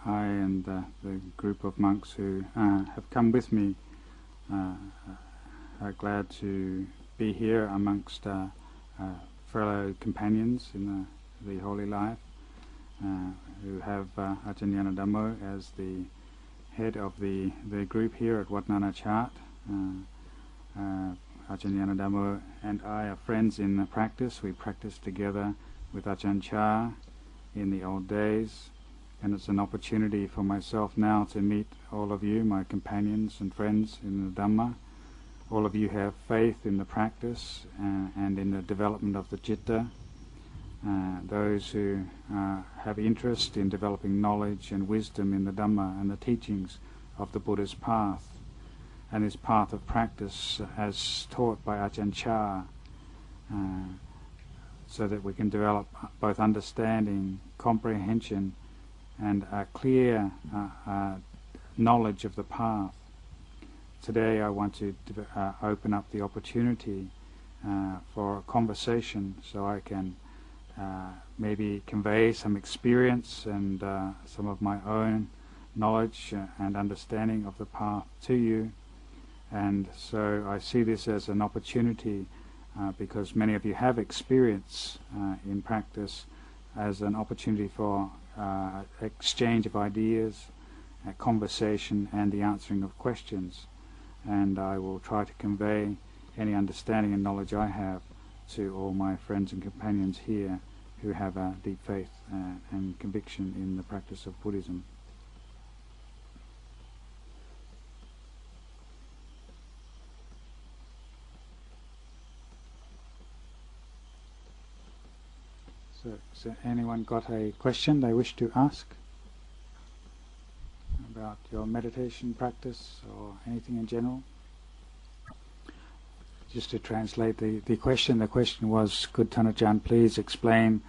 I and the group of monks who have come with me are glad to be here amongst fellow companions in the holy life, who have Ajahn as the head of the group here at Wat Nana Chat. Ajahn and I are friends in the practice. We practiced together with Ajahn Chah in the old days, and it's an opportunity for myself now to meet all of you, my companions and friends in the Dhamma. All of you have faith in the practice and in the development of the citta. Those who have interest in developing knowledge and wisdom in the Dhamma and the teachings of the Buddha's path, and his path of practice as taught by Ajahn Chah, so that we can develop both understanding, comprehension, and a clear knowledge of the path. Today I want to open up the opportunity for a conversation, so I can maybe convey some experience and some of my own knowledge and understanding of the path to you. And so I see this as an opportunity, because many of you have experience in practice, as an opportunity for exchange of ideas, conversation, and the answering of questions. And I will try to convey any understanding and knowledge I have to all my friends and companions here who have a deep faith and conviction in the practice of Buddhism. So, has anyone got a question they wish to ask about your meditation practice or anything in general? Just to translate the question was, could Tanajan please explain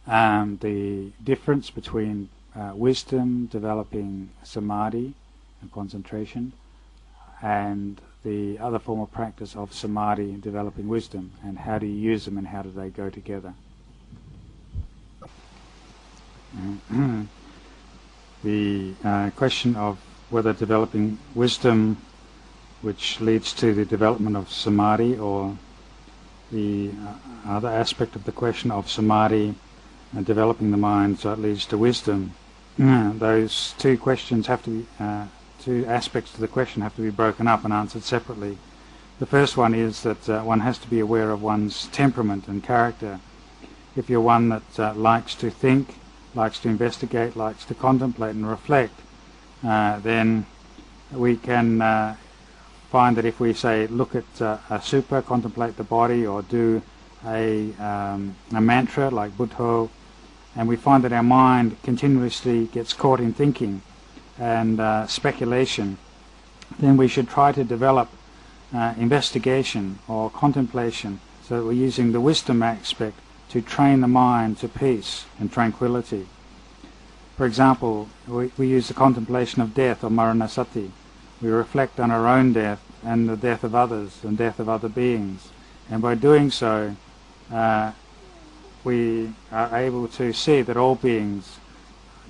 the difference between wisdom developing samadhi and concentration, and the other form of practice of samadhi developing wisdom, and how do you use them and how do they go together? The question of whether developing wisdom, which leads to the development of samadhi, or the other aspect of the question of samadhi and developing the mind so it leads to wisdom, those two questions have to be, two aspects to the question have to be broken up and answered separately. The first one is that one has to be aware of one's temperament and character. If you're one that likes to think, likes to investigate, likes to contemplate and reflect, then we can find that if we say look at a sutta, contemplate the body, or do a mantra like Buddho, and we find that our mind continuously gets caught in thinking and speculation, then we should try to develop investigation or contemplation, so that we're using the wisdom aspect to train the mind to peace and tranquility. For example, we use the contemplation of death, or maranasati. We reflect on our own death and the death of others and death of other beings. And by doing so, we are able to see that all beings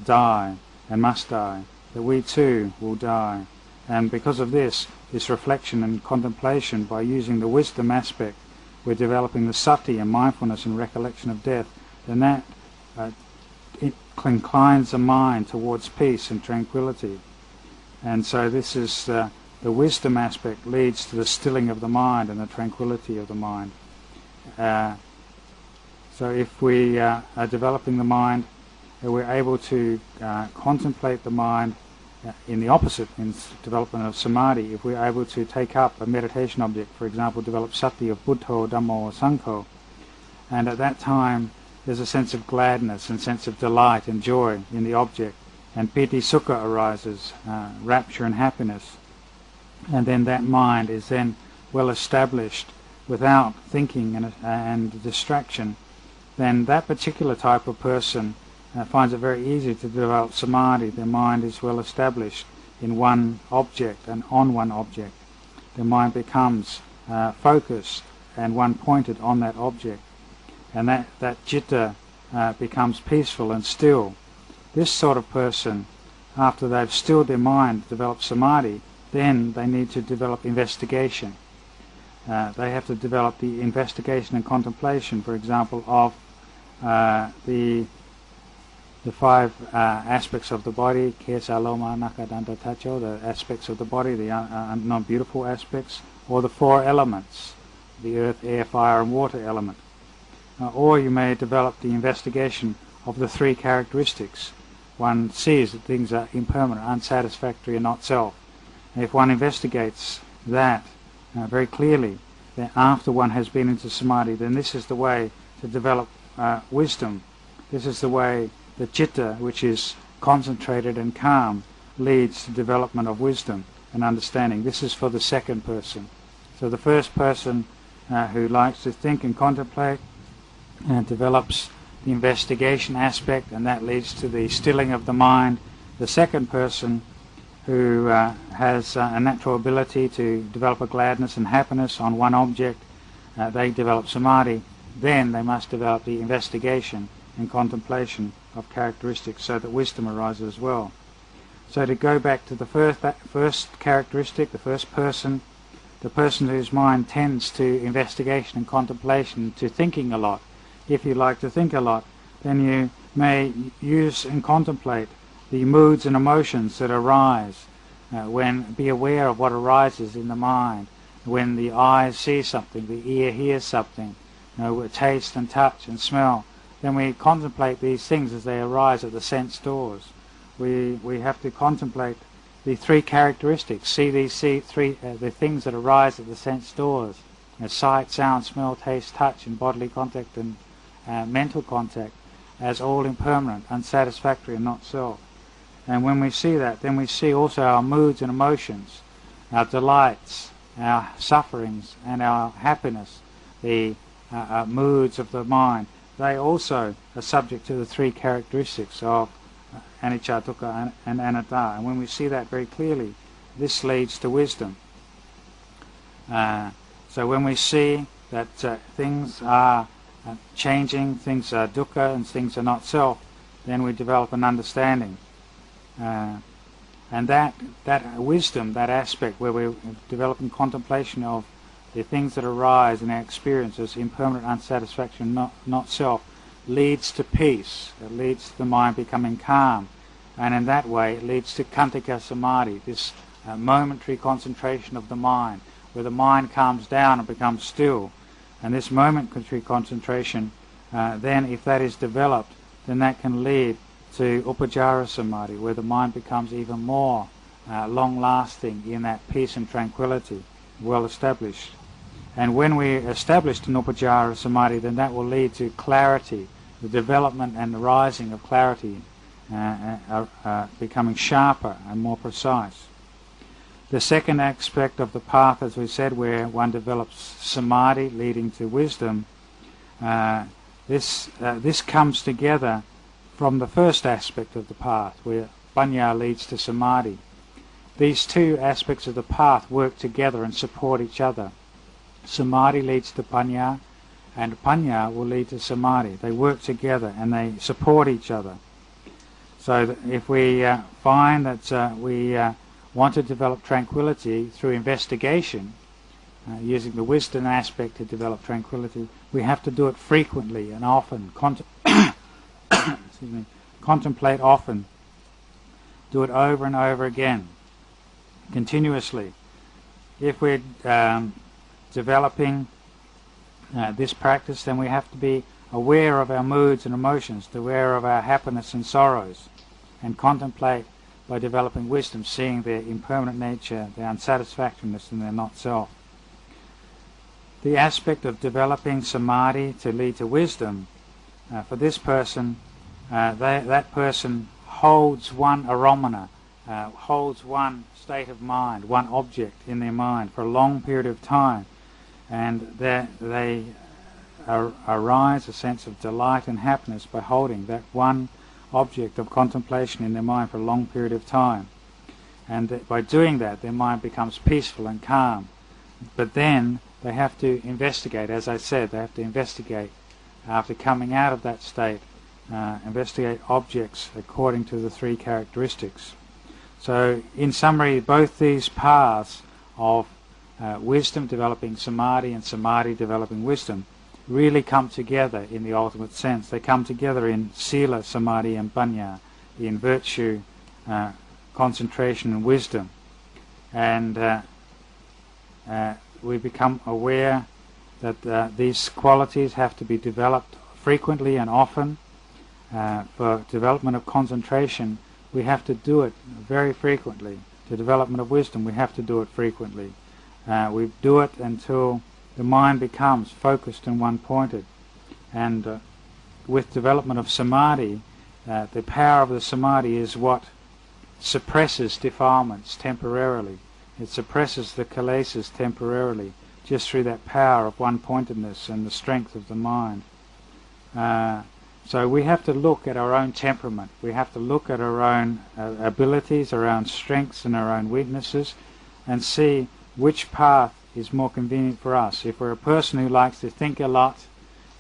die and must die, that we too will die. And because of this reflection and contemplation, by using the wisdom aspect, we're developing the sati and mindfulness and recollection of death, then that it inclines the mind towards peace and tranquility. And so this is the wisdom aspect leads to the stilling of the mind and the tranquility of the mind. So if we are developing the mind, we're able to contemplate the mind in the opposite, in development of samadhi. If we're able to take up a meditation object, for example, develop sati of Buddho, Dhammo or Sangho, and at that time there's a sense of gladness and sense of delight and joy in the object, and piti sukha arises, rapture and happiness, and then that mind is then well established without thinking and distraction, then that particular type of person finds it very easy to develop samadhi. Their mind is well established in one object and on one object. Their mind becomes focused and one-pointed on that object. And that citta becomes peaceful and still. This sort of person, after they've stilled their mind, develop samadhi, then they need to develop investigation. They have to develop the investigation and contemplation, for example, of the five aspects of the body, kesa, loma, naka, danta, tacho, the aspects of the body, the non-beautiful aspects, or the four elements, the earth, air, fire and water element. Or you may develop the investigation of the three characteristics. One sees that things are impermanent, unsatisfactory and not self. And if one investigates that very clearly, then after one has been into samadhi, then this is the way to develop wisdom. This is the way the citta, which is concentrated and calm, leads to development of wisdom and understanding. This is for the second person. So the first person who likes to think and contemplate develops the investigation aspect, and that leads to the stilling of the mind. The second person who has a natural ability to develop a gladness and happiness on one object, they develop samadhi. Then they must develop the investigation and contemplation of characteristics so that wisdom arises as well. So to go back to the first characteristic, the first person, the person whose mind tends to investigation and contemplation, to thinking a lot. If you like to think a lot, then you may use and contemplate the moods and emotions that arise. Be aware of what arises in the mind. When the eyes see something, the ear hears something, taste and touch and smell, then we contemplate these things as they arise at the sense doors. We have to contemplate the three characteristics, the things that arise at the sense doors, sight, sound, smell, taste, touch, and bodily contact and mental contact, as all impermanent, unsatisfactory and not self. And when we see that, then we see also our moods and emotions, our delights, our sufferings and our happiness, the moods of the mind. They also are subject to the three characteristics of anicca, dukkha and anatta. And when we see that very clearly, this leads to wisdom. So when we see that things are changing, things are dukkha and things are not self, then we develop an understanding. And that wisdom, that aspect where we're developing contemplation of the things that arise in our experience as impermanent unsatisfaction, not self, leads to peace. It leads to the mind becoming calm. And in that way it leads to kantika samadhi, this momentary concentration of the mind, where the mind calms down and becomes still. And this momentary concentration, then if that is developed, then that can lead to upajjhara samadhi, where the mind becomes even more long-lasting in that peace and tranquility, well established. And when we established an upajjhara samadhi, then that will lead to clarity, the development and the rising of clarity, becoming sharper and more precise. The second aspect of the path, as we said, where one develops samadhi leading to wisdom, this comes together from the first aspect of the path, where panya leads to samadhi. These two aspects of the path work together and support each other. Samadhi leads to panya, and panya will lead to samadhi. They work together and they support each other. So that if we find that we want to develop tranquility through investigation, using the wisdom aspect to develop tranquility, we have to do it frequently and often. Contemplate often. Do it over and over again, continuously. If we're developing this practice, then we have to be aware of our moods and emotions, aware of our happiness and sorrows, and contemplate by developing wisdom, seeing their impermanent nature, their unsatisfactoriness and their not self. The aspect of developing samadhi to lead to wisdom, for this person, that person holds one aromana, holds one state of mind, one object in their mind for a long period of time, and they arise a sense of delight and happiness by holding that one object of contemplation in their mind for a long period of time. And by doing that, their mind becomes peaceful and calm. But then they have to investigate, as I said, they have to investigate after coming out of that state investigate objects according to the three characteristics. So in summary, both these paths of wisdom developing samadhi and samadhi developing wisdom really come together in the ultimate sense. They come together in sila, samadhi and panya, in virtue, concentration and wisdom. And we become aware that these qualities have to be developed frequently and often. For development of concentration, we have to do it very frequently. The development of wisdom, we have to do it frequently. We do it until the mind becomes focused and one-pointed. And with development of samadhi, the power of the samadhi is what suppresses defilements temporarily. It suppresses the kilesas temporarily, just through that power of one-pointedness and the strength of the mind. So we have to look at our own temperament. We have to look at our own abilities, our own strengths and our own weaknesses, and see which path is more convenient for us. If we're a person who likes to think a lot,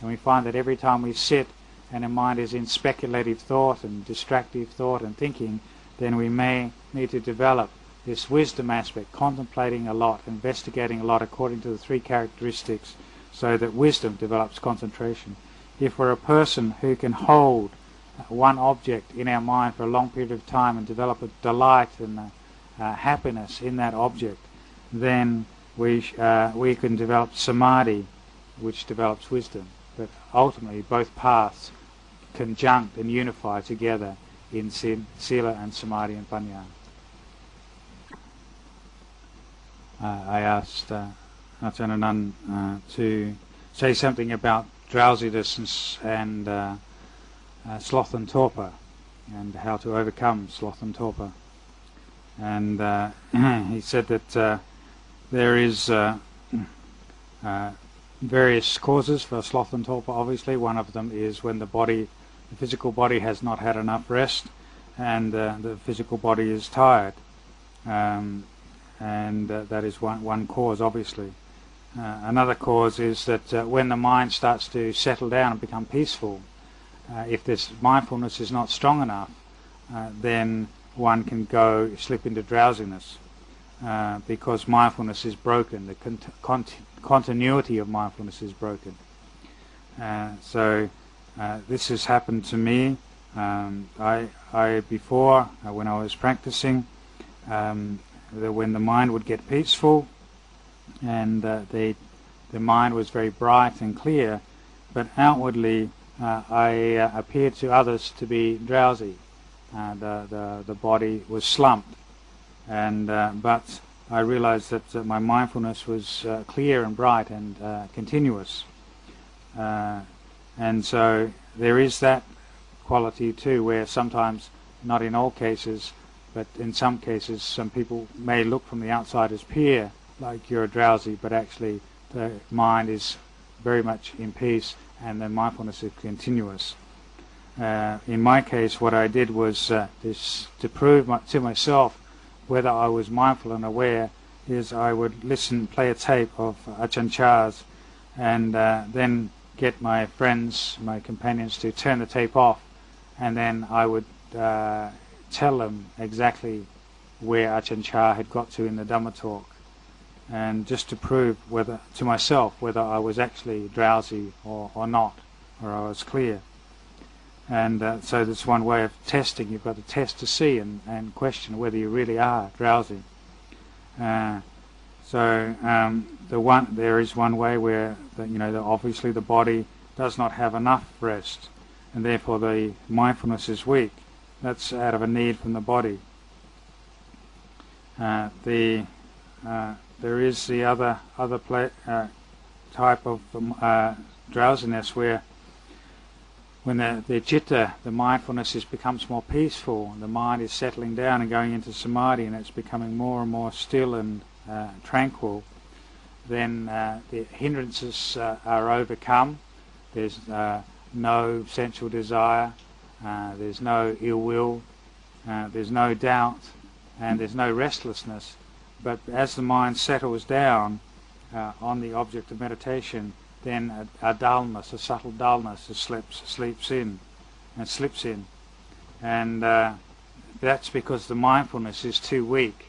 and we find that every time we sit and our mind is in speculative thought and distractive thought and thinking, then we may need to develop this wisdom aspect, contemplating a lot, investigating a lot according to the three characteristics, so that wisdom develops concentration. If we're a person who can hold one object in our mind for a long period of time and develop a delight and happiness in that object, then we can develop samadhi, which develops wisdom. But ultimately, both paths conjunct and unify together in sila and samadhi and panya. I asked Ajahn Anan to say something about drowsiness and sloth and torpor, and how to overcome sloth and torpor. And he said that there is various causes for sloth and torpor. Obviously, one of them is when the physical body has not had enough rest, and the physical body is tired. And that is one cause, obviously. Another cause is that when the mind starts to settle down and become peaceful, if this mindfulness is not strong enough, then one can slip into drowsiness, because mindfulness is broken. The continuity of mindfulness is broken. So this has happened to me. I before, when I was practicing, when the mind would get peaceful and the mind was very bright and clear, but outwardly I appeared to others to be drowsy. The body was slumped, and but I realized that my mindfulness was clear and bright and continuous, and so there is that quality too, where sometimes, not in all cases, but in some cases, some people may look from the outside as appear like you're drowsy, but actually the mind is very much in peace and the mindfulness is continuous. In my case, what I did was to prove to myself whether I was mindful and aware, is I would play a tape of Ajahn Chah's, and then get my friends, my companions, to turn the tape off, and then I would tell them exactly where Ajahn Chah had got to in the Dhamma talk, and just to prove to myself whether I was actually drowsy or not, or I was clear. And so that's one way of testing. You've got to test to see and question whether you really are drowsy. There is one way where obviously the body does not have enough rest, and therefore the mindfulness is weak. That's out of a need from the body. There is the other type of drowsiness where, when the citta, the mindfulness, becomes more peaceful, the mind is settling down and going into samadhi, and it's becoming more and more still and tranquil, then the hindrances are overcome. There's no sensual desire, there's no ill will, there's no doubt, and there's no restlessness. But as the mind settles down on the object of meditation, then a dullness, a subtle dullness, sleeps in, and slips in. And that's because the mindfulness is too weak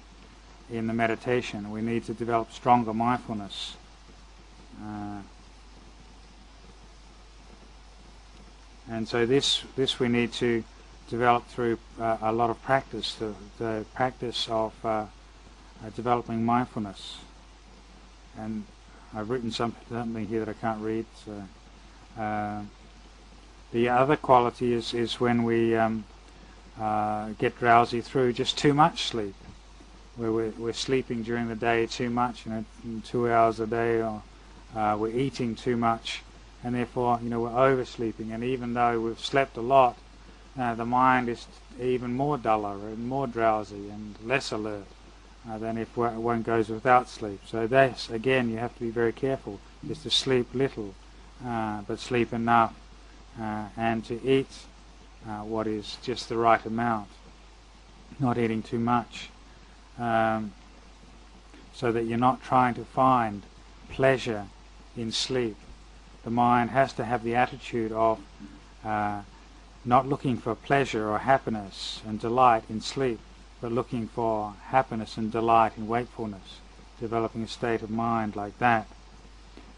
in the meditation. We need to develop stronger mindfulness. And so this we need to develop through a lot of practice, the practice of developing mindfulness. And I've written something here that I can't read. So, the other quality is when we get drowsy through just too much sleep, where we're sleeping during the day too much, 2 hours a day, or we're eating too much, and therefore we're oversleeping. And even though we've slept a lot, the mind is even more duller and more drowsy and less alert than if one goes without sleep. So that's, again, you have to be very careful, is to sleep little, but sleep enough, and to eat what is just the right amount, not eating too much, so that you're not trying to find pleasure in sleep. The mind has to have the attitude of not looking for pleasure or happiness and delight in sleep, but looking for happiness and delight in wakefulness, developing a state of mind like that.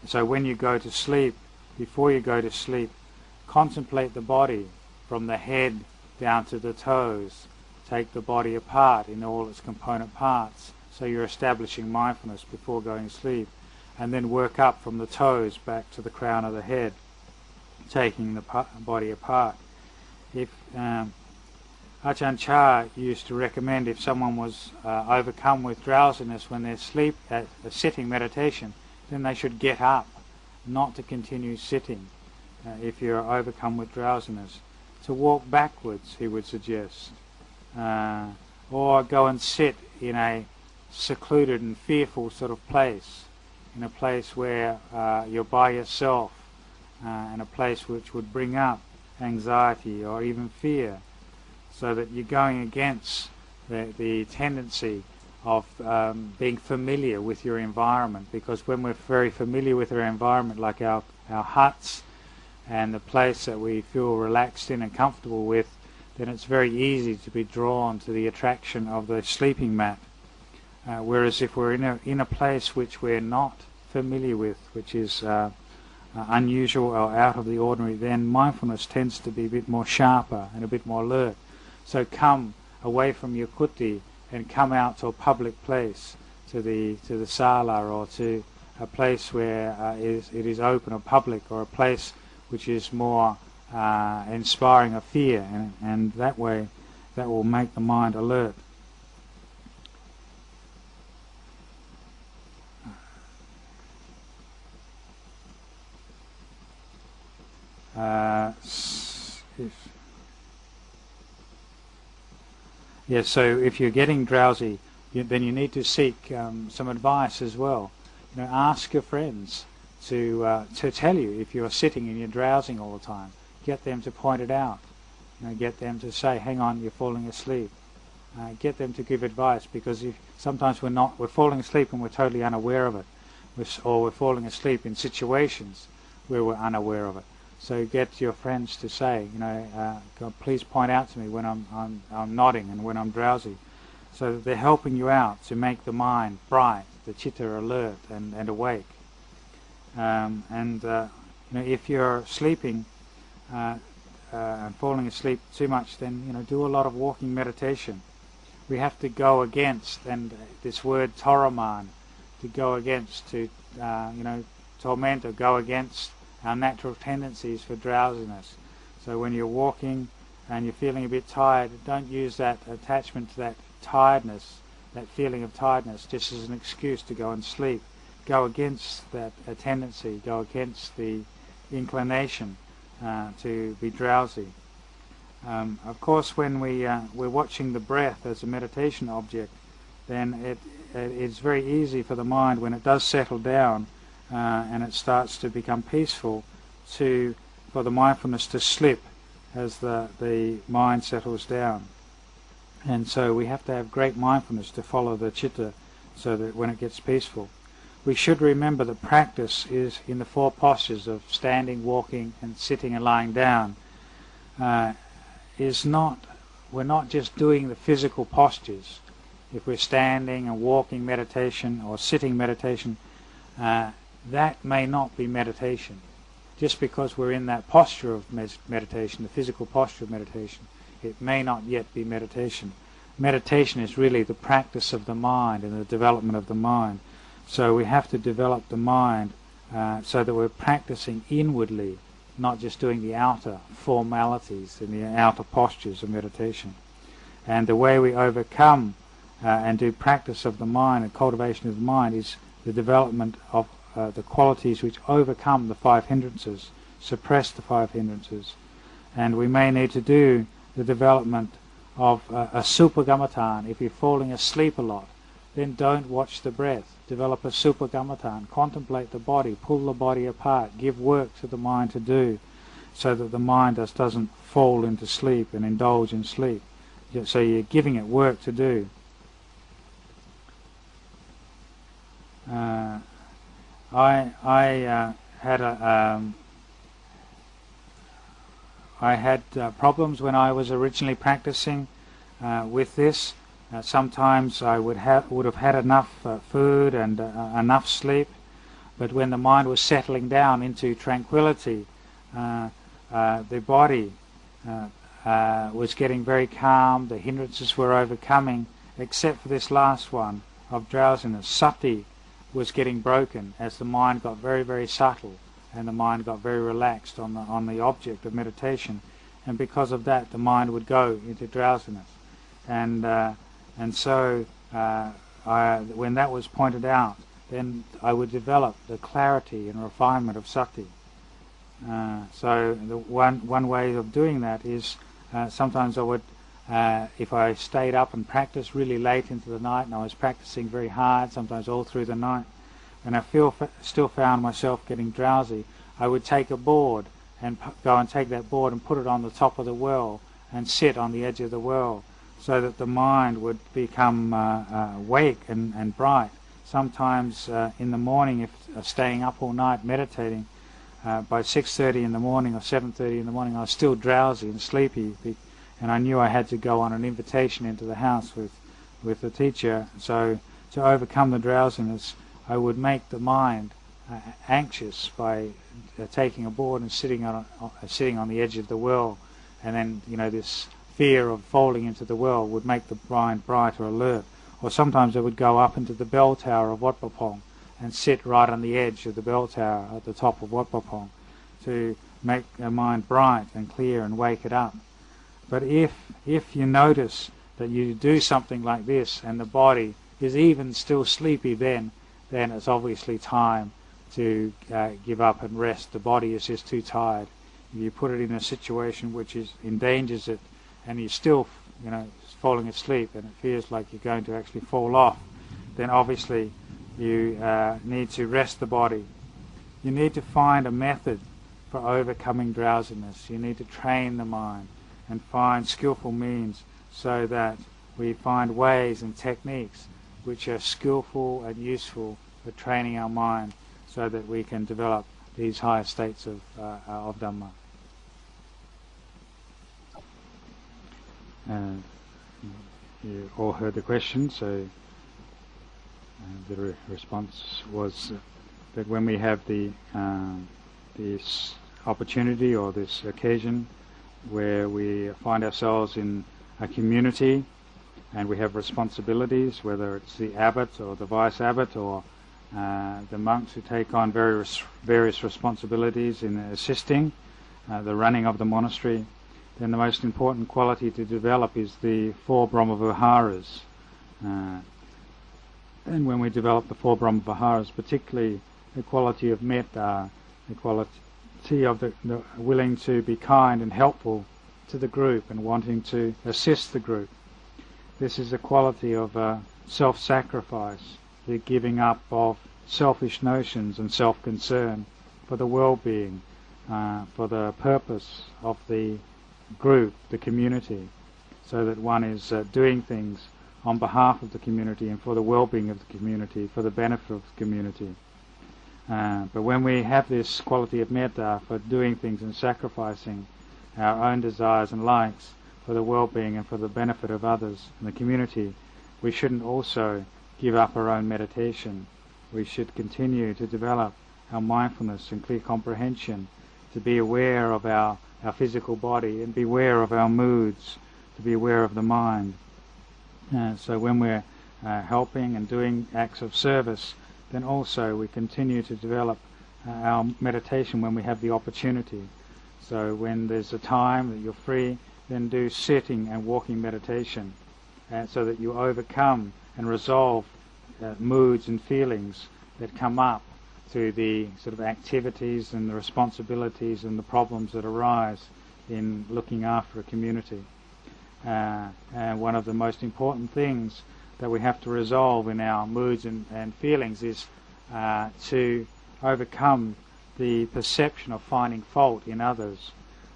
So when you go to sleep, before you go to sleep, contemplate the body from the head down to the toes. Take the body apart in all its component parts, so you're establishing mindfulness before going to sleep, and then work up from the toes back to the crown of the head, taking the body apart. If Ajahn Chah used to recommend, if someone was overcome with drowsiness when they're asleep at a sitting meditation, then they should get up, not to continue sitting. If you're overcome with drowsiness, to walk backwards, he would suggest, or go and sit in a secluded and fearful sort of place, in a place where you're by yourself, in a place which would bring up anxiety or even fear, so that you're going against the tendency of being familiar with your environment. Because when we're very familiar with our environment, like our huts and the place that we feel relaxed in and comfortable with, then it's very easy to be drawn to the attraction of the sleeping mat. Whereas if we're in a place which we're not familiar with, which is unusual or out of the ordinary, then mindfulness tends to be a bit more sharper and a bit more alert. So come away from your kuti and come out to a public place, to the sala, or to a place where it is open or public, or a place which is more inspiring of fear, and that way that will make the mind alert. So if you're getting drowsy, then you need to seek some advice as well. Ask your friends to tell you if you're sitting and you're drowsing all the time. Get them to point it out. Get them to say, "Hang on, you're falling asleep." Get them to give advice, because sometimes we're falling asleep and we're totally unaware of it, or we're falling asleep in situations where we're unaware of it. So get your friends to say, God, please point out to me when I'm nodding and when I'm drowsy, so that they're helping you out to make the mind bright, the chitta alert and awake. If you're sleeping and falling asleep too much, then do a lot of walking meditation. We have to go against, and this word toraman, to go against, to torment or go against our natural tendencies for drowsiness. So when you're walking and you're feeling a bit tired, don't use that attachment to that tiredness, that feeling of tiredness, just as an excuse to go and sleep. Go against that tendency, go against the inclination to be drowsy. Of course, when we're watching the breath as a meditation object, then it's very easy for the mind, when it does settle down and it starts to become peaceful, for the mindfulness to slip as the mind settles down. And so we have to have great mindfulness to follow the chitta, so that when it gets peaceful. We should remember that practice is in the four postures of standing, walking, and sitting and lying down. is not, we're not just doing the physical postures. If we're standing and walking meditation or sitting meditation, that may not be meditation. Just because we're in that posture of meditation, the physical posture of meditation, it may not yet be meditation. Meditation is really the practice of the mind and the development of the mind. So we have to develop the mind so that we're practicing inwardly, not just doing the outer formalities and the outer postures of meditation. And the way we overcome and do practice of the mind and cultivation of the mind is the development of the qualities which overcome the 5 hindrances, suppress the 5 hindrances. And we may need to do the development of a supagamattan. If you're falling asleep a lot, then don't watch the breath. Develop a supagamattan. Contemplate the body, pull the body apart, give work to the mind to do, so that the mind just doesn't fall into sleep and indulge in sleep. So you're giving it work to do. I had problems when I was originally practicing with this. Sometimes I would have had enough food and enough sleep, but when the mind was settling down into tranquility, the body was getting very calm, the hindrances were overcoming, except for this last one of drowsiness. Sati was getting broken as the mind got very, very subtle and the mind got very relaxed on the object of meditation, and because of that the mind would go into drowsiness. And so when that was pointed out, then I would develop the clarity and refinement of sati. So the one way of doing that is sometimes I would, if I stayed up and practiced really late into the night, and I was practicing very hard, sometimes all through the night, and I still found myself getting drowsy, I would take a board and go and take that board and put it on the top of the well and sit on the edge of the well, so that the mind would become awake and bright. Sometimes in the morning, if staying up all night meditating, by 6:30 in the morning or 7:30 in the morning, I was still drowsy and sleepy, and I knew I had to go on an invitation into the house with the teacher. So to overcome the drowsiness, I would make the mind anxious by taking a board and sitting on the edge of the well, and then this fear of falling into the well would make the mind bright or alert. Or sometimes I would go up into the bell tower of Wat Pah Pong and sit right on the edge of the bell tower at the top of Wat Pah Pong to make the mind bright and clear and wake it up. But if you notice that you do something like this and the body is even still sleepy, then it's obviously time to give up and rest. The body is just too tired. If you put it in a situation which endangers it, and you're still falling asleep and it feels like you're going to actually fall off, then obviously you need to rest the body. You need to find a method for overcoming drowsiness. You need to train the mind and find skillful means, so that we find ways and techniques which are skillful and useful for training our mind, so that we can develop these higher states of Dhamma. You all heard the question, so the response was that when we have this opportunity or this occasion where we find ourselves in a community and we have responsibilities, whether it's the abbot or the vice abbot or the monks who take on various responsibilities in assisting the running of the monastery, then the most important quality to develop is the 4 Brahma-viharas. And when we develop the 4 Brahma-viharas, particularly the quality of metta, the quality of the willing to be kind and helpful to the group and wanting to assist the group. This is a quality of self-sacrifice, the giving up of selfish notions and self-concern for the well-being, for the purpose of the group, the community, so that one is doing things on behalf of the community and for the well-being of the community, for the benefit of the community. But when we have this quality of metta for doing things and sacrificing, our own desires and likes for the well-being and for the benefit of others in the community, we shouldn't also give up our own meditation. We should continue to develop our mindfulness and clear comprehension, to be aware of our physical body and be aware of our moods, to be aware of the mind. So when we're helping and doing acts of service, then also we continue to develop our meditation when we have the opportunity. So when there's a time that you're free, then do sitting and walking meditation, so that you overcome and resolve moods and feelings that come up through the sort of activities and the responsibilities and the problems that arise in looking after a community. And one of the most important things that we have to resolve in our moods and feelings is to overcome the perception of finding fault in others.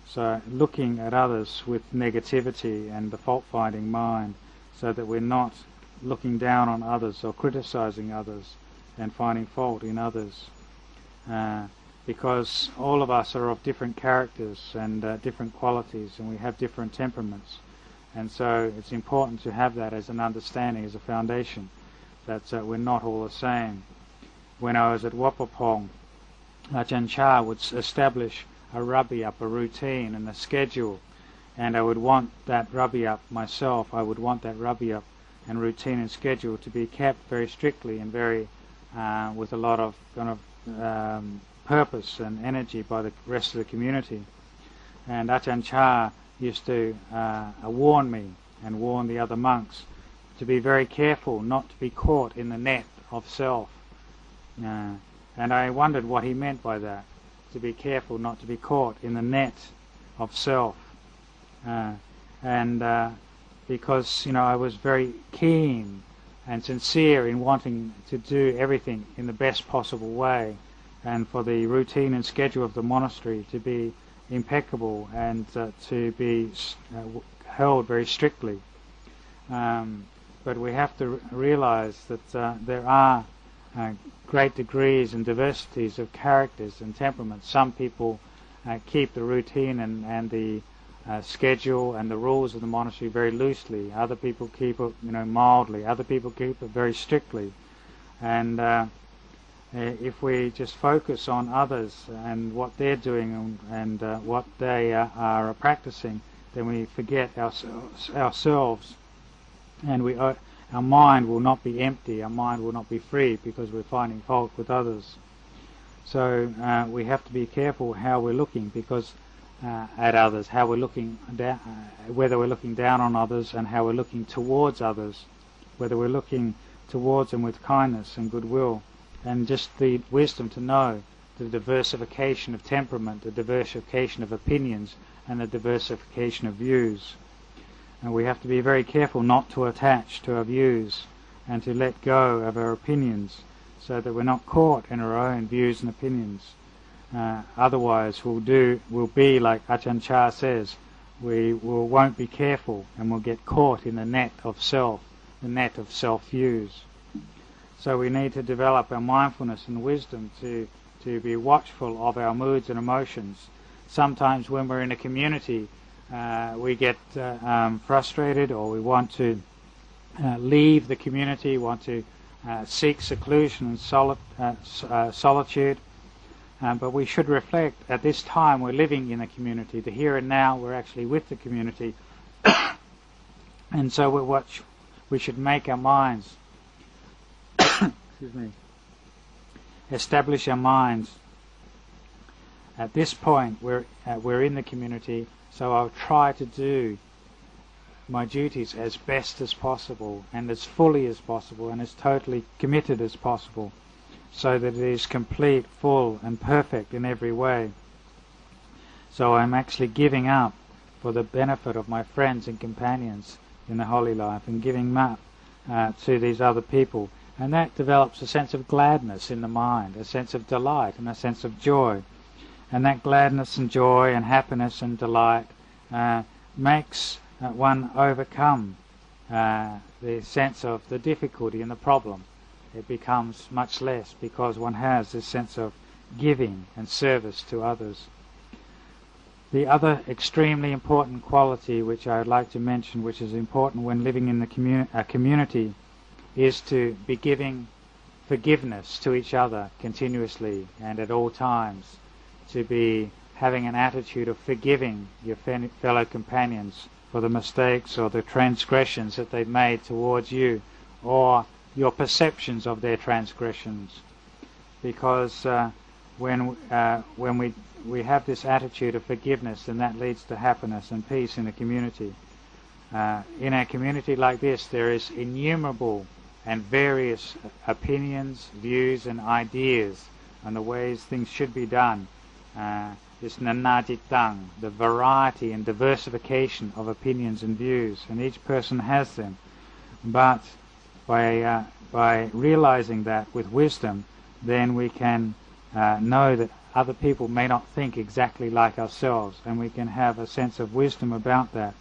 So looking at others with negativity and the fault-finding mind, so that we're not looking down on others or criticizing others and finding fault in others. Because all of us are of different characters and different qualities, and we have different temperaments. And so it's important to have that as an understanding, as a foundation, that we're not all the same. When I was at Wapapong, Ajahn would establish a rabi-up, a routine and a schedule, and I would want that rabi-up myself. I would want that rabi-up and routine and schedule to be kept very strictly and very with a lot of kind of purpose and energy by the rest of the community. And Ajahn used to warn me and warn the other monks to be very careful not to be caught in the net of self. And I wondered what he meant by that, to be careful not to be caught in the net of self. Because I was very keen and sincere in wanting to do everything in the best possible way, and for the routine and schedule of the monastery to be impeccable and to be held very strictly. But we have to realize that there are great degrees and diversities of characters and temperaments. Some people keep the routine and the schedule and the rules of the monastery very loosely. Other people keep it mildly. Other people keep it very strictly. And if we just focus on others and what they're doing and what they are practicing, then we forget ourselves, and our mind will not be empty, our mind will not be free, because we're finding fault with others. So we have to be careful how we're looking at others, how we're looking down, whether we're looking down on others, and how we're looking towards others, whether we're looking towards them with kindness and goodwill, and just the wisdom to know the diversification of temperament, the diversification of opinions, and the diversification of views. And we have to be very careful not to attach to our views and to let go of our opinions, so that we're not caught in our own views and opinions. Otherwise we'll be like Ajahn says, we won't be careful and we'll get caught in the net of self, the net of self-views. So we need to develop our mindfulness and wisdom to be watchful of our moods and emotions. Sometimes when we're in a community, we get frustrated, or we want to leave the community, want to seek seclusion and solitude. But we should reflect, at this time we're living in a community, the here and now we're actually with the community. And so we should make our minds, establish our minds. At this point we're in the community, so I'll try to do my duties as best as possible, and as fully as possible, and as totally committed as possible, so that it is complete, full and perfect in every way. So I'm actually giving up for the benefit of my friends and companions in the holy life, and giving up to these other people. And that develops a sense of gladness in the mind, a sense of delight and a sense of joy. And that gladness and joy and happiness and delight makes one overcome the sense of the difficulty and the problem. It becomes much less, because one has this sense of giving and service to others. The other extremely important quality which I would like to mention, which is important when living in a community, is to be giving forgiveness to each other continuously and at all times, to be having an attitude of forgiving your fellow companions for the mistakes or the transgressions that they've made towards you, or your perceptions of their transgressions. Because when we have this attitude of forgiveness, then that leads to happiness and peace in a community. In a community like this, there is innumerable and various opinions, views and ideas on the ways things should be done. This nanajitang, the variety and diversification of opinions and views, and each person has them. But by realizing that with wisdom, then we can know that other people may not think exactly like ourselves, and we can have a sense of wisdom about that,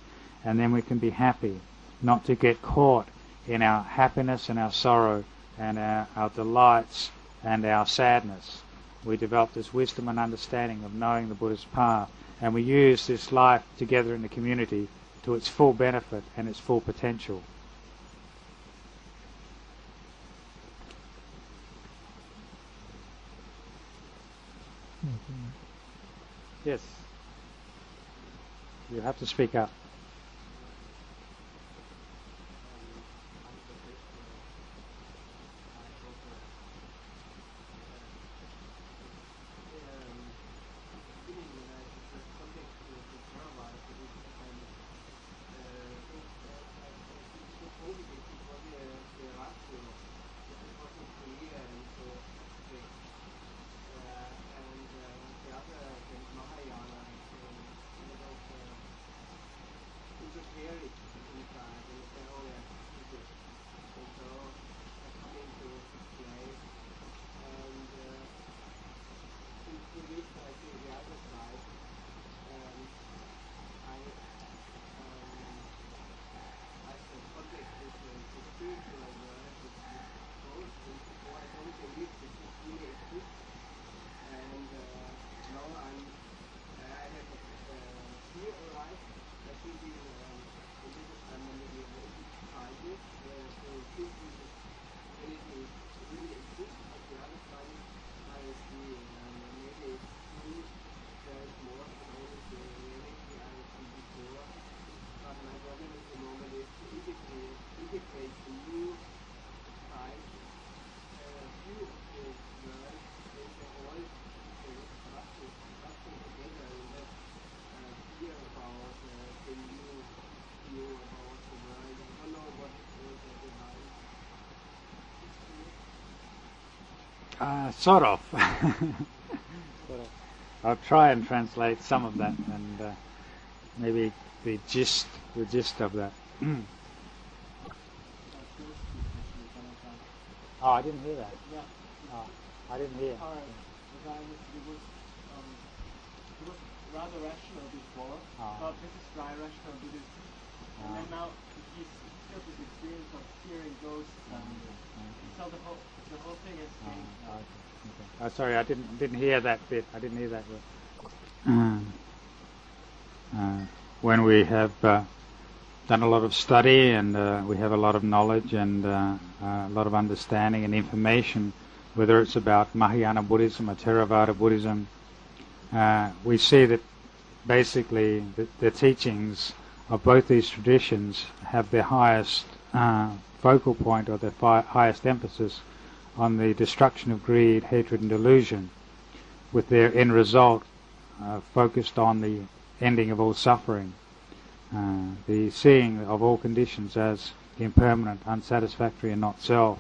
and then we can be happy, not to get caught in our happiness and our sorrow and our delights and our sadness. We develop this wisdom and understanding of knowing the Buddha's path, and we use this life together in the community to its full benefit and its full potential. Yes. You have to speak up. Sort of. I'll try and translate some of that, and maybe the gist of that. Oh, I didn't hear that. Yeah. Oh, I didn't hear. All right. The guy was rather rational before, but this is dry rational Buddhism. And then now he's got this experience of hearing ghosts, so the whole thing is changed. Okay. Oh, sorry, I didn't hear that bit. I didn't hear that bit. When we have done a lot of study and we have a lot of knowledge and a lot of understanding and information, whether it's about Mahayana Buddhism or Theravada Buddhism, we see that basically the teachings of both these traditions have their highest focal point, or their highest emphasis on the destruction of greed, hatred and delusion, with their end result focused on the ending of all suffering, the seeing of all conditions as impermanent, unsatisfactory and not self,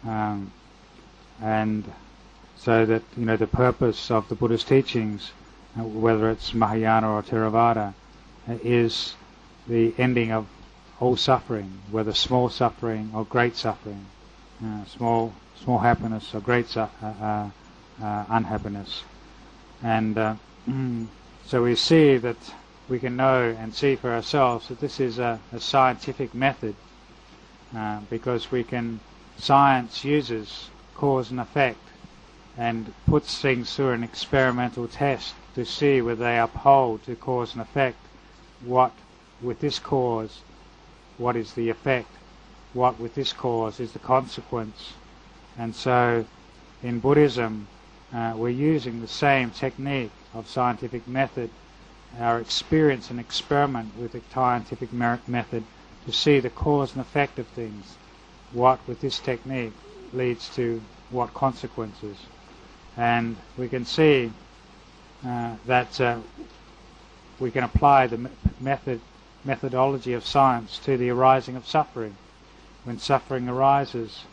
and so that the purpose of the Buddha's teachings, whether it's Mahayana or Theravada, is the ending of all suffering, whether small suffering or great suffering, small happiness or great unhappiness. And so we see that we can know and see for ourselves that this is a scientific method, because science uses cause and effect and puts things through an experimental test to see whether they uphold to cause and effect. What with this cause, what is the effect? What with this cause is the consequence? And so in Buddhism we're using the same technique of scientific method, our experience and experiment with the scientific method to see the cause and effect of things. What with this technique leads to what consequences. And we can see that we can apply the methodology of science to the arising of suffering. When suffering arises,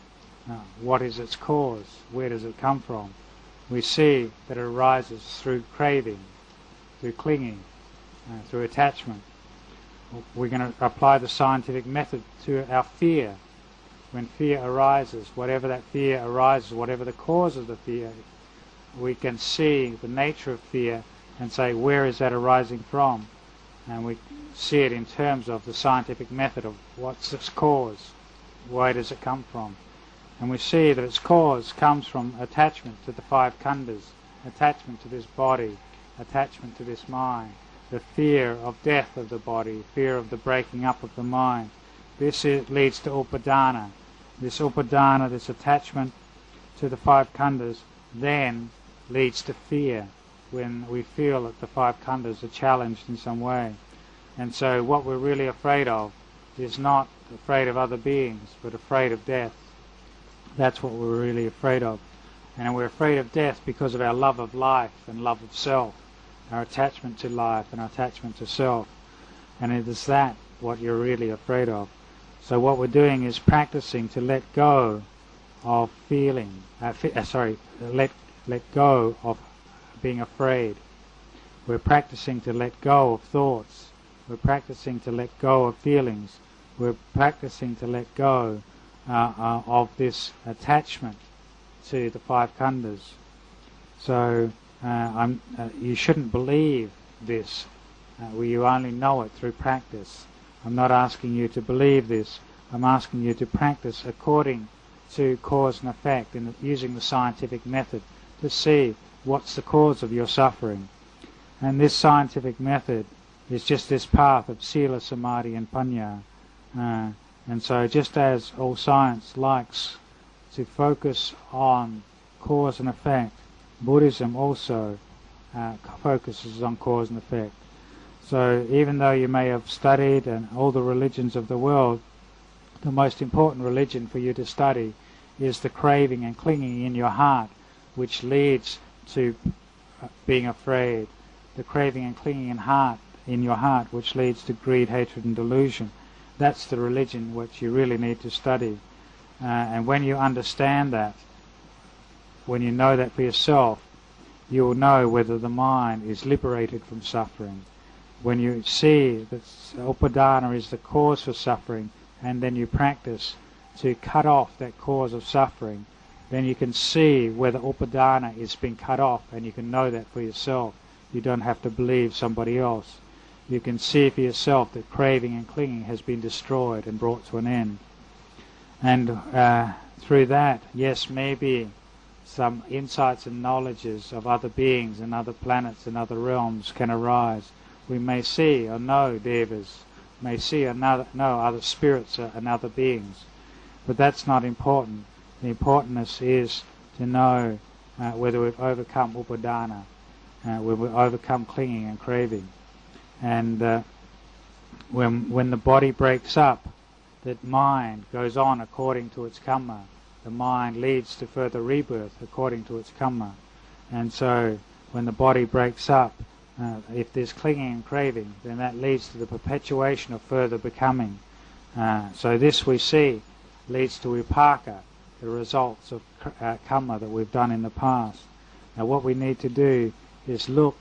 what is its cause? Where does it come from? We see that it arises through craving, through clinging, through attachment. We're going to apply the scientific method to our fear. When fear arises, whatever that fear arises, whatever the cause of the fear, we can see the nature of fear and say, where is that arising from? And we see it in terms of the scientific method of what's its cause, where does it come from? And we see that its cause comes from attachment to the five khandhas, attachment to this body, attachment to this mind, the fear of death of the body, fear of the breaking up of the mind. This leads to upadana. This upadana, this attachment to the five khandhas, then leads to fear when we feel that the five khandhas are challenged in some way. And so what we're really afraid of is not afraid of other beings, but afraid of death. That's what we're really afraid of. And we're afraid of death because of our love of life and love of self, our attachment to life and our attachment to self. And it is that what you're really afraid of. So what we're doing is practicing to let go of feeling, let go of being afraid. We're practicing to let go of thoughts. We're practicing to let go of feelings. We're practicing to let go of this attachment to the five khandhas. So you shouldn't believe this. You only know it through practice. I'm not asking you to believe this. I'm asking you to practice according to cause and effect, and using the scientific method to see what's the cause of your suffering. And this scientific method is just this path of sila, samadhi and panya. And so just as all science likes to focus on cause and effect, Buddhism also focuses on cause and effect. So even though you may have studied and all the religions of the world, the most important religion for you to study is the craving and clinging in your heart, which leads to being afraid. The craving and clinging in your heart, which leads to greed, hatred and delusion. That's the religion which you really need to study. And when you understand that, when you know that for yourself, you will know whether the mind is liberated from suffering. When you see that upadana is the cause for suffering, and then you practice to cut off that cause of suffering, then you can see whether upadana is being cut off, and you can know that for yourself. You don't have to believe somebody else. You can see for yourself that craving and clinging has been destroyed and brought to an end. And through that, yes, maybe some insights and knowledges of other beings and other planets and other realms can arise. We may see or know devas, may see or know other spirits and other beings. But that's not important. The importance is to know whether we've overcome upadana, whether we've overcome clinging and craving. And when the body breaks up, that mind goes on according to its karma. The mind leads to further rebirth according to its karma. And so when the body breaks up, if there's clinging and craving, then that leads to the perpetuation of further becoming. So this we see leads to vipaka, the results of karma that we've done in the past. Now what we need to do is look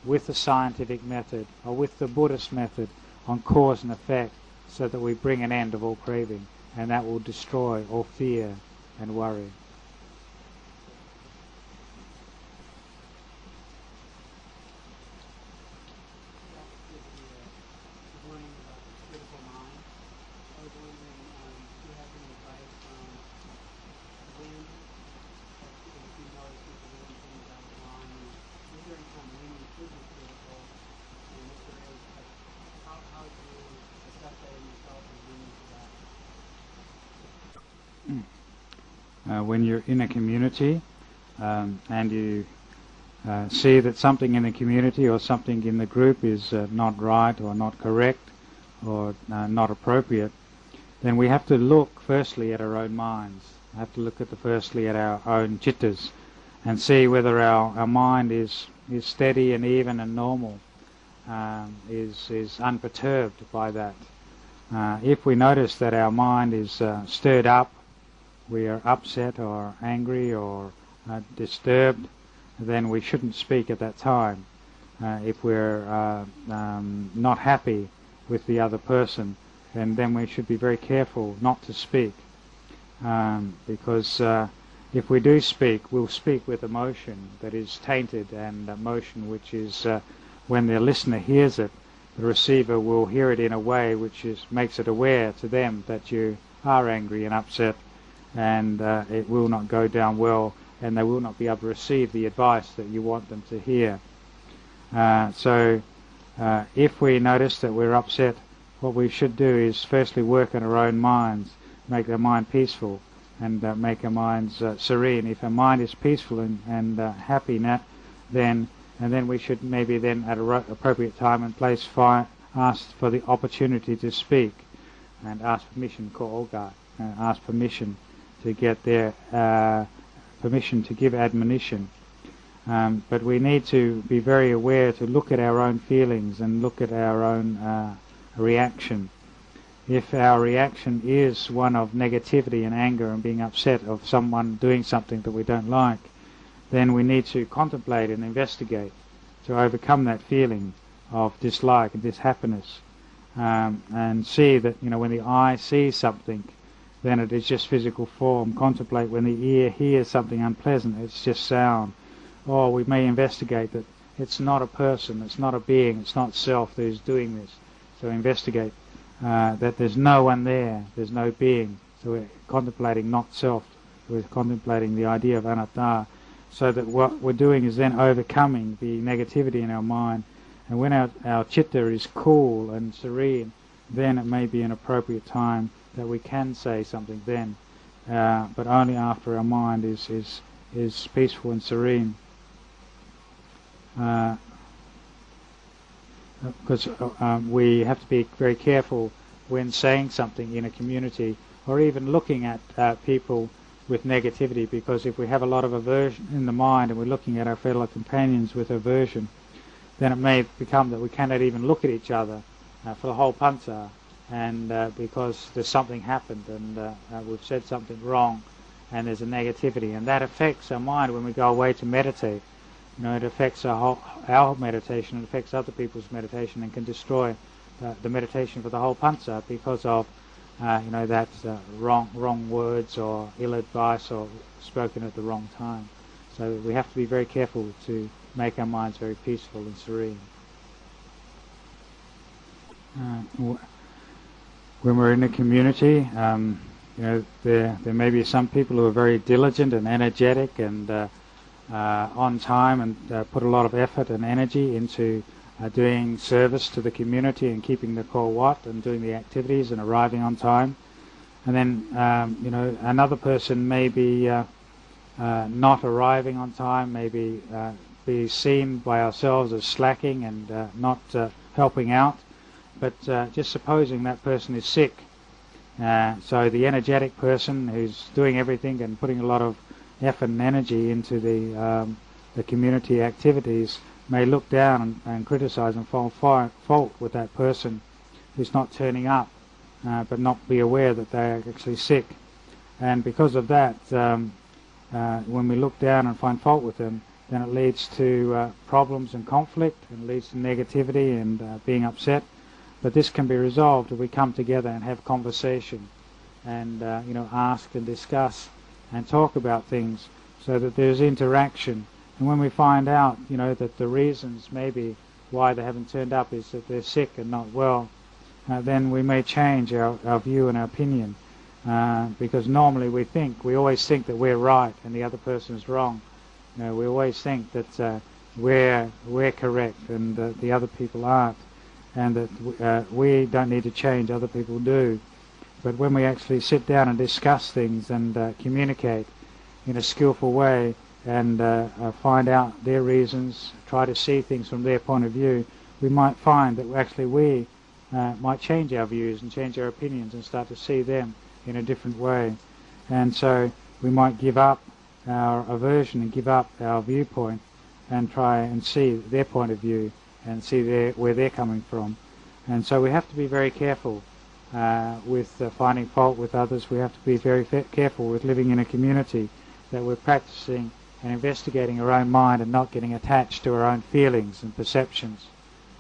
with the scientific method or with the Buddhist method on cause and effect, so that we bring an end of all craving, and that will destroy all fear and worry. Is there any time when you when you're in a community and you see that something in the community or something in the group is not right or not correct or not appropriate, then we have to look firstly at our own minds. We have to look firstly at our own chittas and see whether our mind is steady and even and normal, is unperturbed by that. If we notice that our mind is stirred up, we are upset or angry or disturbed, then we shouldn't speak at that time. If we're not happy with the other person, then we should be very careful not to speak, because if we do speak, we'll speak with emotion that is tainted, and emotion which is, when the listener hears it, the receiver will hear it in a way which makes it aware to them that you are angry and upset, and it will not go down well, and they will not be able to receive the advice that you want them to hear. So if we notice that we're upset, what we should do is firstly work on our own minds, make our mind peaceful, and make our minds serene. If our mind is peaceful and happy, then we should maybe then at an appropriate time and place ask for the opportunity to speak, and ask permission, ask permission to get their permission to give admonition. But we need to be very aware to look at our own feelings and look at our own reaction. If our reaction is one of negativity and anger and being upset of someone doing something that we don't like, then we need to contemplate and investigate to overcome that feeling of dislike and dishappiness, and see that, when the eye sees something, then it is just physical form. Contemplate when the ear hears something unpleasant, it's just sound. Or we may investigate that it's not a person, it's not a being, it's not self that is doing this. So investigate that there's no one there, there's no being. So we're contemplating not self, we're contemplating the idea of anatta, so that what we're doing is then overcoming the negativity in our mind. And when our chitta is cool and serene, then it may be an appropriate time that we can say something then, but only after our mind is peaceful and serene. Because we have to be very careful when saying something in a community, or even looking at people with negativity, because if we have a lot of aversion in the mind and we're looking at our fellow companions with aversion, then it may become that we cannot even look at each other for the whole pancha, and because there's something happened and we've said something wrong and there's a negativity, and that affects our mind when we go away to meditate. It affects our meditation, it affects other people's meditation, and can destroy the meditation for the whole pancha because of that wrong words or ill advice or spoken at the wrong time. So we have to be very careful to make our minds very peaceful and serene. When we're in a community, there may be some people who are very diligent and energetic and on time and put a lot of effort and energy into doing service to the community and keeping the ko wat and doing the activities and arriving on time. And then another person may be not arriving on time, maybe be seen by ourselves as slacking and not helping out. But just supposing that person is sick, so the energetic person who's doing everything and putting a lot of effort and energy into the community activities may look down and criticize and find fault with that person who's not turning up, but not be aware that they're actually sick. And because of that, when we look down and find fault with them, then it leads to problems and conflict, and leads to negativity and being upset. But this can be resolved if we come together and have conversation and ask and discuss and talk about things, so that there's interaction. And when we find out that the reasons maybe why they haven't turned up is that they're sick and not well, then we may change our view and our opinion, because normally we always think that we're right and the other person is wrong. We always think that we're correct and the other people aren't, and that we don't need to change, other people do. But when we actually sit down and discuss things and communicate, in a skillful way and find out their reasons, try to see things from their point of view, we might find that actually we might change our views and change our opinions and start to see them in a different way. And so we might give up our aversion and give up our viewpoint and try and see their point of view and see where they're coming from. And so we have to be very careful with finding fault with others. We have to be very careful with living in a community that we're practicing and investigating our own mind and not getting attached to our own feelings and perceptions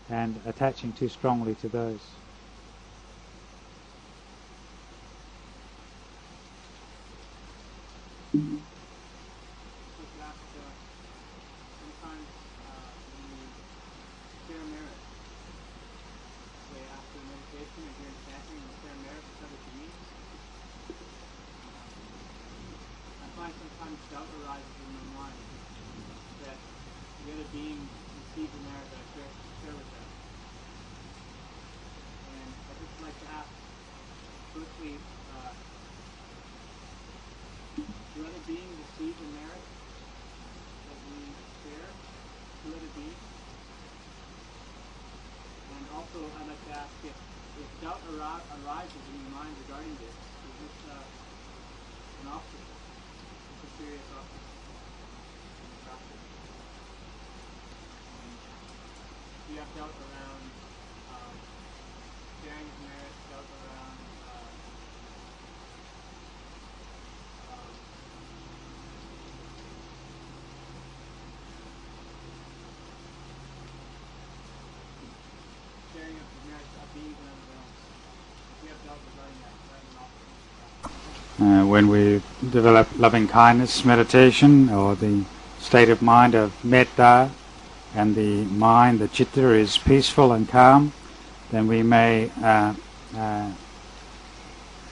and attaching too strongly to those. Sometimes when you share merit, say after meditation or during chanting, you share merit with other beings. I find sometimes doubt arises in my mind that the other being receives the merit that I share with them. And I'd just like to ask, firstly, do other beings receive the merit that we share to other beings? And also, I'd like to ask if doubt arises in your mind regarding this, is this an obstacle? It's a serious obstacle in the practice. Do you have doubt around sharing the merit, doubt around sharing of the merit of beings and other realms? If you have doubt regarding that, is that an obstacle? When we develop loving kindness meditation, or the state of mind of metta, and the mind, the citta, is peaceful and calm, then we may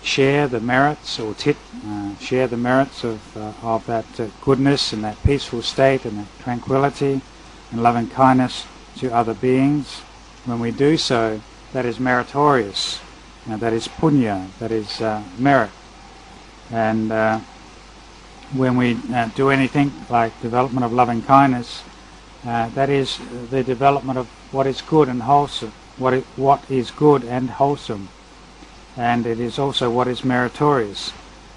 share the merits, or share the merits of that goodness and that peaceful state and that tranquility and loving kindness to other beings. When we do so, that is meritorious, that is punya, that is merit. And when we do anything like development of loving kindness, that is the development of what is good and wholesome, what is good and wholesome, and it is also what is meritorious,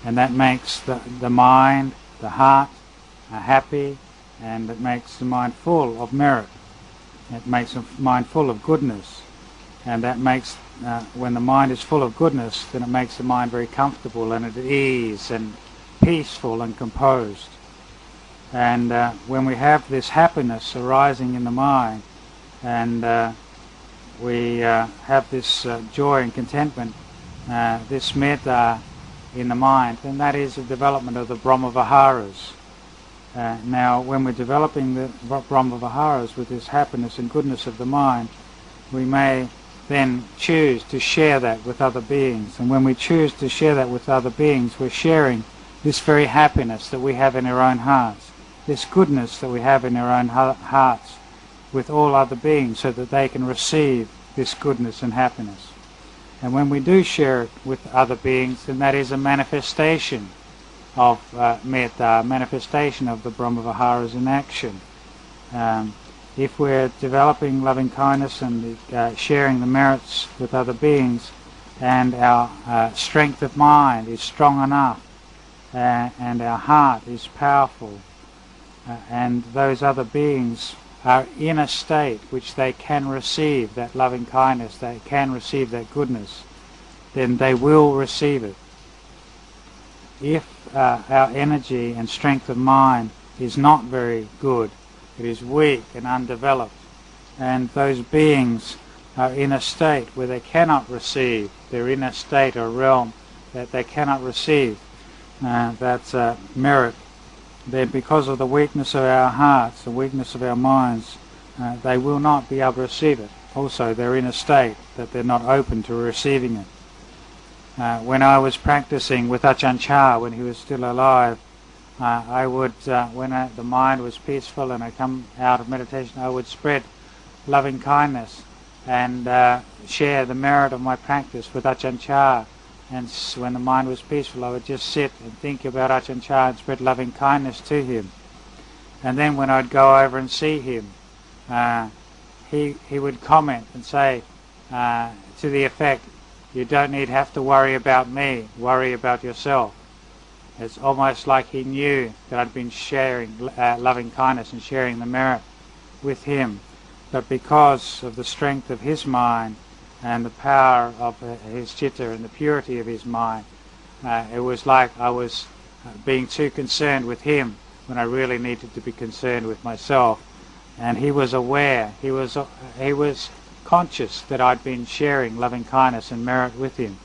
and that makes the mind, the heart, happy, and it makes the mind full of merit. It makes the mind full of goodness, and that makes, when the mind is full of goodness, then it makes the mind very comfortable and at ease and peaceful and composed. And when we have this happiness arising in the mind, and we have this joy and contentment, this metta in the mind, then that is a development of the Brahma-viharas. Now, when we're developing the Brahma-viharas with this happiness and goodness of the mind, we may then choose to share that with other beings. And when we choose to share that with other beings, we're sharing this very happiness that we have in our own hearts, this goodness that we have in our own hearts with all other beings, so that they can receive this goodness and happiness. And when we do share it with other beings, then that is a manifestation of metta, manifestation of the Brahma-viharas in action. If we're developing loving kindness and sharing the merits with other beings, and our strength of mind is strong enough, and our heart is powerful, and those other beings are in a state which they can receive that loving kindness, they can receive that goodness, then they will receive it. If our energy and strength of mind is not very good, it is weak and undeveloped, and those beings are in a state where they cannot receive, they're in a state or realm that they cannot receive that merit, then because of the weakness of our hearts, the weakness of our minds, they will not be able to receive it. Also, they're in a state that they're not open to receiving it. When I was practicing with Ajahn, when he was still alive, I would, when the mind was peaceful and I come out of meditation, I would spread loving kindness and share the merit of my practice with Ajahn and when the mind was peaceful, I would just sit and think about Ajahn Chah and spread loving kindness to him. And then when I'd go over and see him, he would comment and say to the effect, "You don't have to worry about me, worry about yourself." It's almost like he knew that I'd been sharing loving kindness and sharing the merit with him. But because of the strength of his mind and the power of his citta and the purity of his mind, it was like I was being too concerned with him when I really needed to be concerned with myself. And he was aware, he was conscious that I'd been sharing loving kindness and merit with him.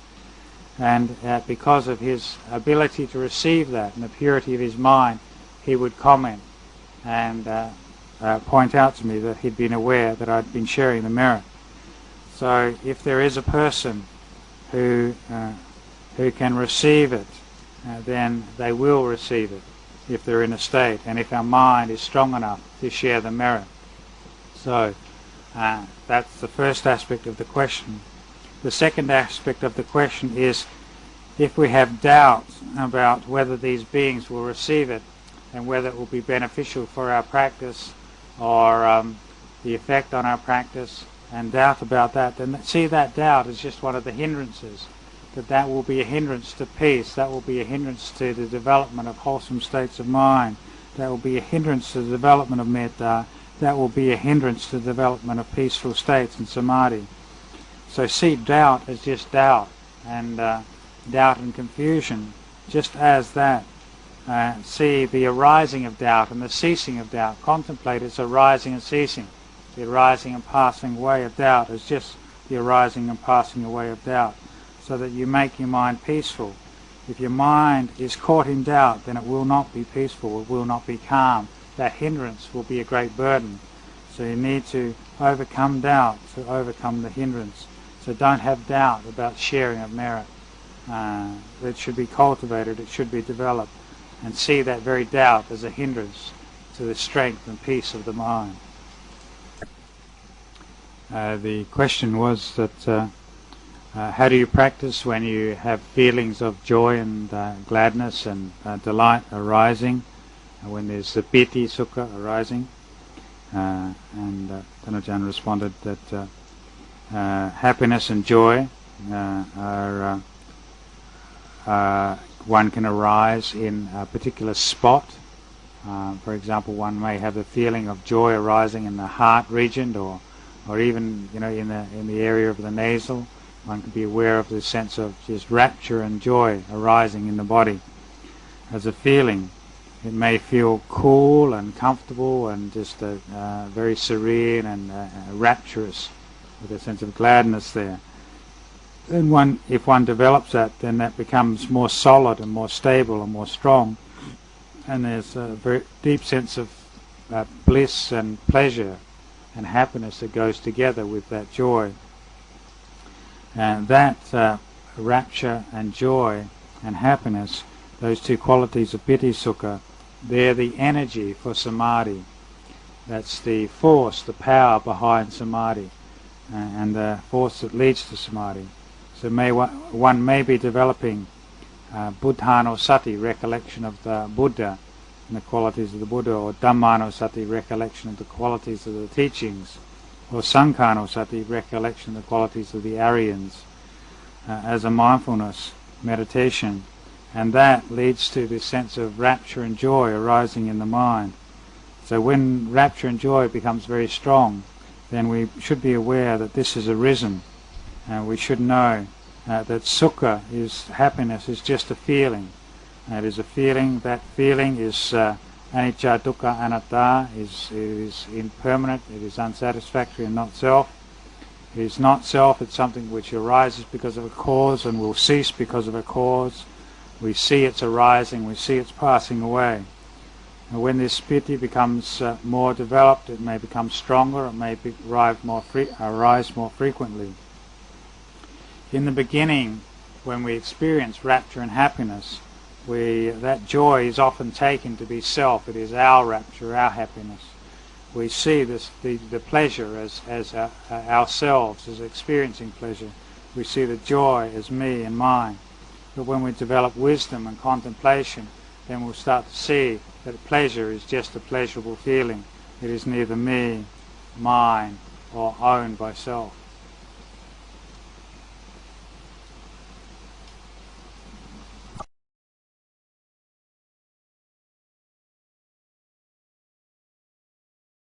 And because of his ability to receive that and the purity of his mind, he would comment and point out to me that he'd been aware that I'd been sharing the merit. So if there is a person who can receive it, then they will receive it if they're in a state, and if our mind is strong enough to share the merit. So that's the first aspect of the question. The second aspect of the question is, if we have doubt about whether these beings will receive it and whether it will be beneficial for our practice or the effect on our practice, and doubt about that, then see that doubt as just one of the hindrances, that will be a hindrance to peace, that will be a hindrance to the development of wholesome states of mind, that will be a hindrance to the development of metta, that will be a hindrance to the development of peaceful states and samadhi. So see doubt as just doubt, and doubt and confusion just as that. See the arising of doubt and the ceasing of doubt. Contemplate its arising and ceasing. The arising and passing away of doubt is just the arising and passing away of doubt, so that you make your mind peaceful. If your mind is caught in doubt, then it will not be peaceful, it will not be calm. That hindrance will be a great burden. So you need to overcome doubt to overcome the hindrance. So don't have doubt about sharing of merit. It should be cultivated, it should be developed, and see that very doubt as a hindrance to the strength and peace of the mind. The question was that how do you practice when you have feelings of joy and gladness and delight arising, when there's the piti, sukha arising? And Ajahn responded that happiness and joy one can arise in a particular spot. For example, one may have the feeling of joy arising in the heart region, or even in the area of the nasal. One can be aware of the sense of just rapture and joy arising in the body as a feeling. It may feel cool and comfortable and just very serene and rapturous, with a sense of gladness there. Then if one develops that, then that becomes more solid and more stable and more strong, and there's a very deep sense of bliss and pleasure and happiness that goes together with that joy. And that rapture and joy and happiness, those two qualities of piti sukha, they're the energy for samadhi. That's the force, the power behind samadhi, and the force that leads to samadhi. So one may be developing buddhanussati, recollection of the Buddha and the qualities of the Buddha, or dhammanussati, recollection of the qualities of the teachings, or sankhanussati, recollection of the qualities of the Aryans, as a mindfulness meditation. And that leads to this sense of rapture and joy arising in the mind. So when rapture and joy becomes very strong, then we should be aware that this has arisen. We should know that sukha, is happiness, is just a feeling. It is a feeling. That feeling is anicca, dukkha, anatta. It is impermanent. It is unsatisfactory and not self. It is not self. It's something which arises because of a cause and will cease because of a cause. We see its arising. We see its passing away. And when this piti becomes more developed, it may become stronger. It may arise more frequently. In the beginning, when we experience rapture and happiness, that joy is often taken to be self. It is our rapture, our happiness. We see the pleasure as ourselves, as experiencing pleasure. We see the joy as me and mine. But when we develop wisdom and contemplation, then we'll start to see that pleasure is just a pleasurable feeling. It is neither me, mine, or owned by self.